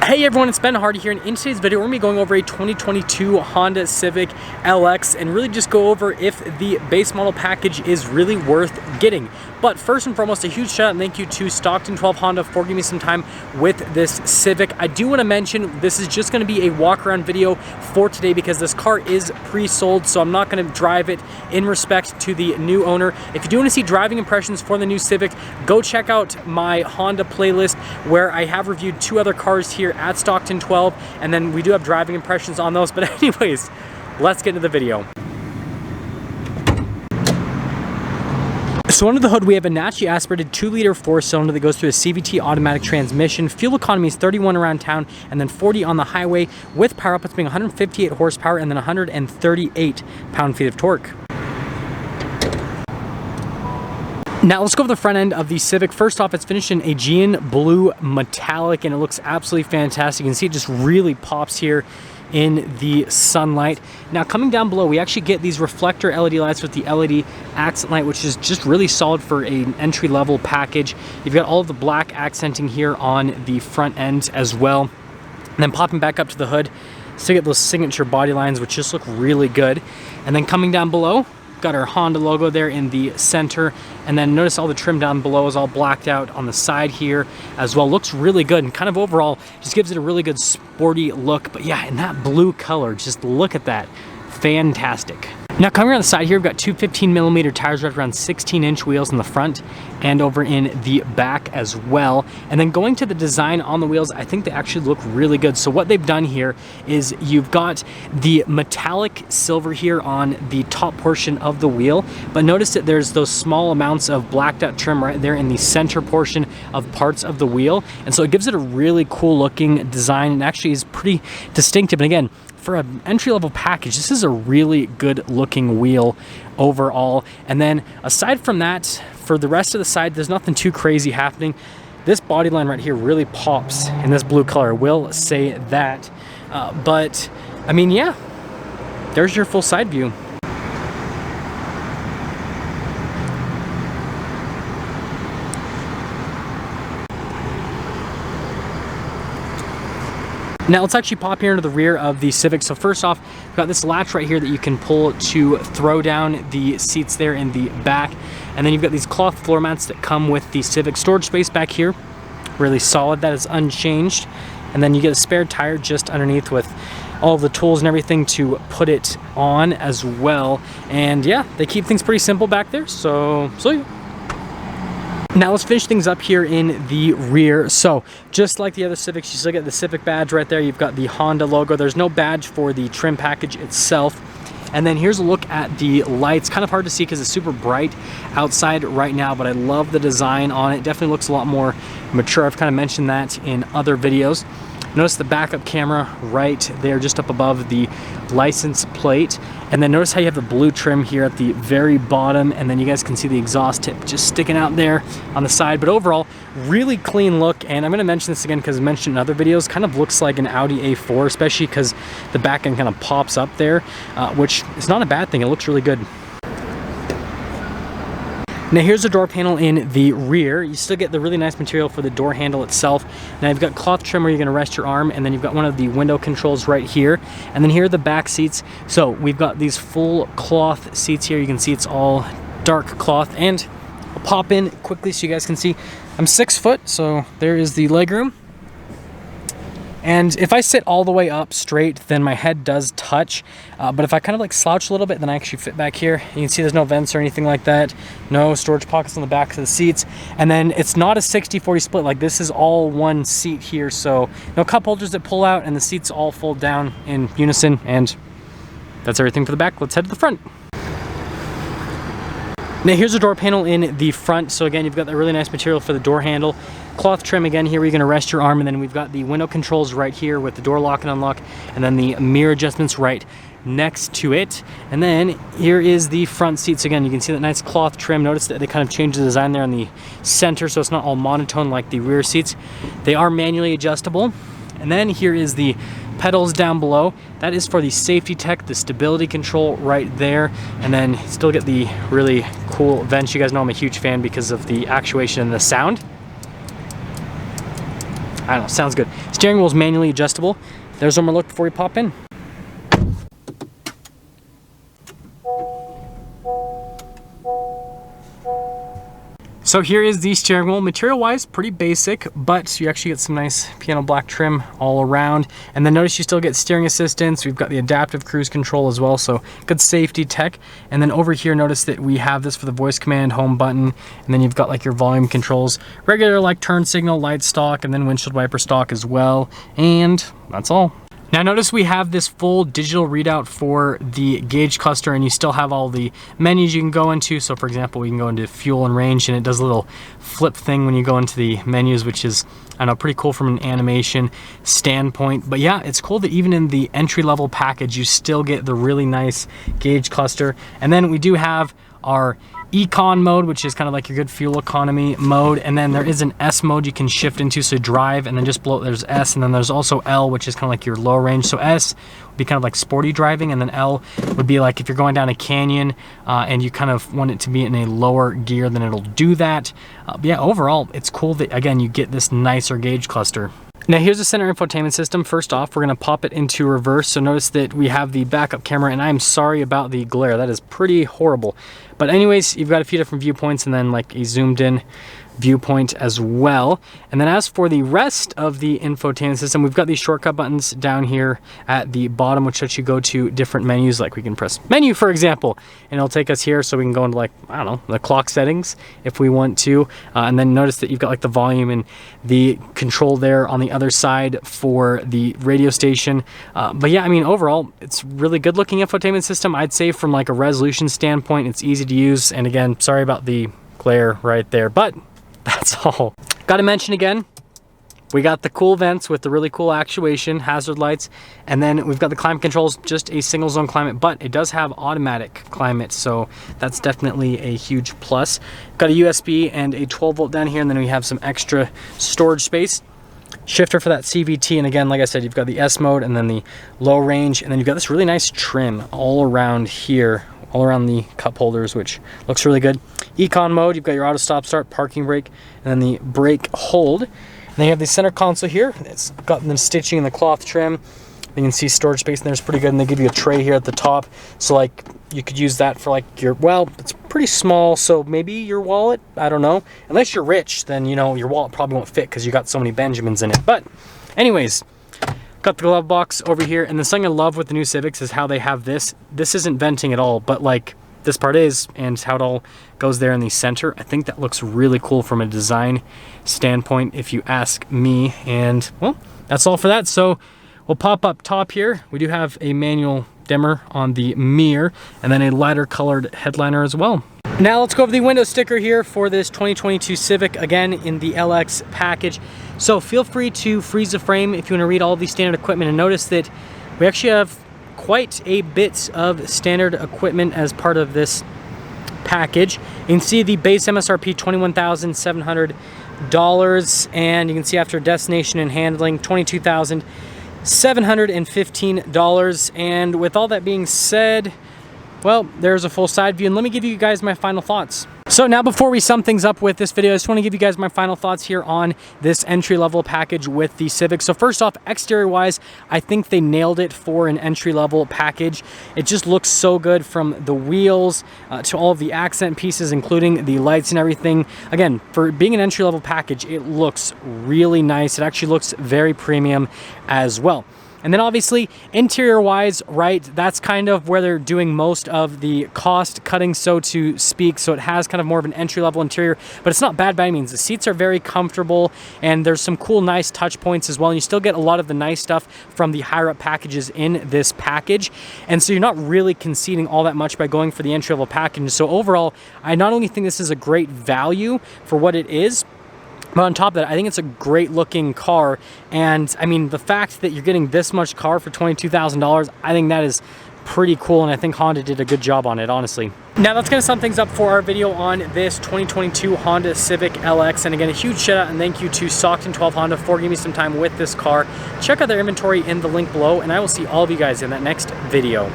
Hey everyone, it's Ben Hardy here, and in today's video we're going to be going over a 2022 Honda Civic LX and really just go over if the base model package is really worth getting. But first and foremost, a huge shout out and thank you to Stockton 12 Honda for giving me some time with this Civic. I do want to mention this is just going to be a walk around video for today because this car is pre-sold, so I'm not going to drive it in respect to the new owner. If you do want to see driving impressions for the new Civic, go check out my Honda playlist where I have reviewed two other cars here at Stockton 12, and then we do have driving impressions on those. But anyways, let's get into the video. So under the hood we have a naturally aspirated 2-liter 4-cylinder that goes through a CVT automatic transmission. Fuel economy is 31 around town and then 40 on the highway, with power outputs being 158 horsepower and then 138 pound-feet of torque. Now let's go over the front end of the Civic. First off, it's finished in Aegean blue metallic and it looks absolutely fantastic. You can see it just really pops here in the sunlight. Now coming down below, we actually get these reflector LED lights with the LED accent light, which is just really solid for an entry-level package. You've got all of the black accenting here on the front end as well. And then popping back up to the hood, still get those signature body lines, which just look really good. And then coming down below, got our Honda logo there in the center, and then notice all the trim down below is all blacked out on the side here as well. Looks really good and kind of overall just gives it a really good sporty look. But yeah, in that blue color, just look at that, fantastic. Now coming around the side here, we've got two 15mm tires wrapped around 16-inch wheels in the front and over in the back as well. And then going to the design on the wheels, I think they actually look really good. So what they've done here is you've got the metallic silver here on the top portion of the wheel, but notice that there's those small amounts of blacked out trim right there in the center portion of parts of the wheel. And so it gives it a really cool looking design and actually is pretty distinctive. And again, for an entry-level package, this is a really good looking wheel overall. And then aside from that, for the rest of the side, there's nothing too crazy happening. This body line right here really pops in this blue color, I will say that. But I mean, yeah, there's your full side view. Now let's actually pop here into the rear of the Civic. So first off, we've got this latch right here that you can pull to throw down the seats there in the back. And then you've got these cloth floor mats that come with the Civic. Storage space back here, really solid, that is unchanged. And then you get a spare tire just underneath with all of the tools and everything to put it on as well. And yeah, they keep things pretty simple back there, so yeah. Now let's finish things up here in the rear. So just like the other Civics, you still get the Civic badge right there. You've got the Honda logo. There's no badge for the trim package itself. And then here's a look at the lights. Kind of hard to see because it's super bright outside right now, but I love the design on it. Definitely looks a lot more mature. I've kind of mentioned that in other videos. Notice the backup camera right there just up above the license plate. And then notice how you have the blue trim here at the very bottom, and then you guys can see the exhaust tip just sticking out there on the side. But overall, really clean look. And I'm going to mention this again because I mentioned in other videos, kind of looks like an Audi A4, especially because the back end kind of pops up there, which is not a bad thing. It looks really good. Now here's the door panel in the rear. You still get the really nice material for the door handle itself. Now you've got cloth trim where you're going to rest your arm, and then you've got one of the window controls right here. And then here are the back seats. So we've got these full cloth seats here. You can see it's all dark cloth, and I'll pop in quickly so you guys can see. I'm 6 foot, so there is the legroom. And if I sit all the way up straight, then my head does touch. But if I kind of like slouch a little bit, then I actually fit back here. You can see there's no vents or anything like that. No storage pockets on the back of the seats. And then it's not a 60-40 split. Like this is all one seat here. So no cup holders that pull out, and the seats all fold down in unison. And that's everything for the back. Let's head to the front. Now here's the door panel in the front. So again, you've got the really nice material for the door handle. Cloth trim again here where you're going to rest your arm, and then we've got the window controls right here with the door lock and unlock, and then the mirror adjustments right next to it. And then here is the front seats. Again, you can see that nice cloth trim. Notice that they kind of changed the design there on the center, so it's not all monotone like the rear seats. They are manually adjustable. And then here is the pedals down below. That is for the safety tech, the stability control right there. And then still get the really cool vents. You guys know I'm a huge fan because of the actuation and the sound. I don't know, sounds good. Steering wheel is manually adjustable. There's one more look before we pop in. So here is the steering wheel. Material-wise, pretty basic, but you actually get some nice piano black trim all around. And then notice you still get steering assistance. We've got the adaptive cruise control as well, so good safety tech. And then over here, notice that we have this for the voice command, home button, and then you've got like your volume controls, regular like turn signal, light stock, and then windshield wiper stock as well. And that's all. Now notice we have this full digital readout for the gauge cluster, and you still have all the menus you can go into. So for example, we can go into fuel and range, and it does a little flip thing when you go into the menus, which is, I know, pretty cool from an animation standpoint. But yeah, it's cool that even in the entry-level package, you still get the really nice gauge cluster. And then we do have our Econ mode, which is kind of like your good fuel economy mode, and then there is an S mode you can shift into, so drive, and then just below there's S, and then there's also L, which is kind of like your low range. So S would be kind of like sporty driving, and then L would be like if you're going down a canyon and you kind of want it to be in a lower gear, then it'll do that. But yeah, overall it's cool that again you get this nicer gauge cluster. Now here's the center infotainment system. First off, we're gonna pop it into reverse. So notice that we have the backup camera, and I'm sorry about the glare. That is pretty horrible. But anyways, you've got a few different viewpoints and then like a zoomed in viewpoint as well. And then as for the rest of the infotainment system, we've got these shortcut buttons down here at the bottom, which lets you go to different menus. Like we can press menu, for example, and it'll take us here so we can go into like, I don't know, the clock settings if we want to. And then notice that you've got like the volume and the control there on the other side for the radio station. But yeah, I mean, overall, it's really good looking infotainment system. I'd say from like a resolution standpoint, it's easy to use. And again, sorry about the glare right there, but that's all. Got to mention again, we got the cool vents with the really cool actuation, hazard lights, and then we've got the climate controls, just a single zone climate, but it does have automatic climate, so that's definitely a huge plus. Got a USB and a 12 volt down here, and then we have some extra storage space. Shifter for that CVT, and again, like I said, you've got the S mode and then the low range, and then you've got this really nice trim all around here, all around the cup holders, which looks really good. Econ mode, you've got your auto stop start, parking brake, and then the brake hold. And then you have the center console here. It's got the stitching and the cloth trim. You can see storage space in there is pretty good, and they give you a tray here at the top. So like you could use that for like your, well, it's pretty small, so maybe your wallet, I don't know. Unless you're rich, then you know your wallet probably won't fit because you got so many Benjamins in it. But anyways, got the glove box over here, and the thing I love with the new Civics is how they have this. This isn't venting at all, but like this part is, and how it all goes there in the center. I think that looks really cool from a design standpoint, if you ask me. And well, that's all for that. So we'll pop up top here. We do have a manual dimmer on the mirror, and then a lighter colored headliner as well. Now let's go over the window sticker here for this 2022 Civic, again in the LX package. So feel free to freeze the frame if you want to read all the standard equipment, and notice that we actually have quite a bit of standard equipment as part of this package. You can see the base MSRP $21,700, and you can see after destination and handling $22,715. And with all that being said, well, there's a full side view, and let me give you guys my final thoughts. So now before we sum things up with this video, I just want to give you guys my final thoughts here on this entry-level package with the Civic. So first off, exterior-wise, I think they nailed it for an entry-level package. It just looks so good, from the wheels to all of the accent pieces, including the lights and everything. Again, for being an entry-level package, it looks really nice. It actually looks very premium as well. And then obviously, interior-wise, right, that's kind of where they're doing most of the cost cutting, so to speak. So it has kind of more of an entry-level interior, but it's not bad by any means. The seats are very comfortable, and there's some cool, nice touch points as well. And you still get a lot of the nice stuff from the higher-up packages in this package. And so you're not really conceding all that much by going for the entry-level package. So overall, I not only think this is a great value for what it is, but on top of that, I think it's a great looking car. And I mean, the fact that you're getting this much car for $22,000, I think that is pretty cool, and I think Honda did a good job on it, honestly. Now that's gonna sum things up for our video on this 2022 Honda Civic LX. And again, a huge shout out and thank you to Stockton 12 Honda for giving me some time with this car. Check out their inventory in the link below, and I will see all of you guys in that next video.